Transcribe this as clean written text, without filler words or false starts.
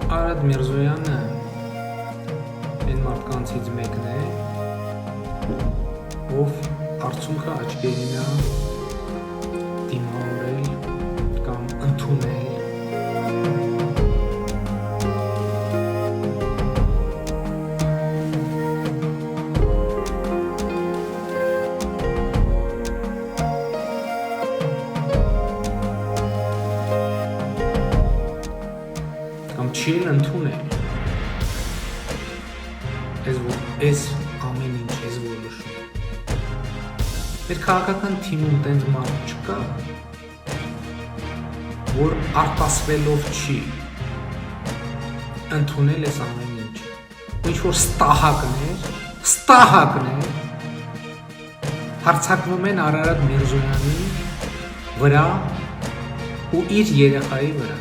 Արադ Միրզոյանը այն մարդկանցից մեկն է, ով արդյունքը աչքերին է դիմավորել կամ ընդունել չի էլ ընդունել այս ամեն ինչ ես որոշում։ Մեր քաղաքական թիմում տենց մարդ չկա, որ արտասվելով չի ընդունել այս ամեն ինչ։ Ինչ-որ ստահակներ հարցակվում են Արարատ Միրզոյանի վրա ու իր երեխայի վրա։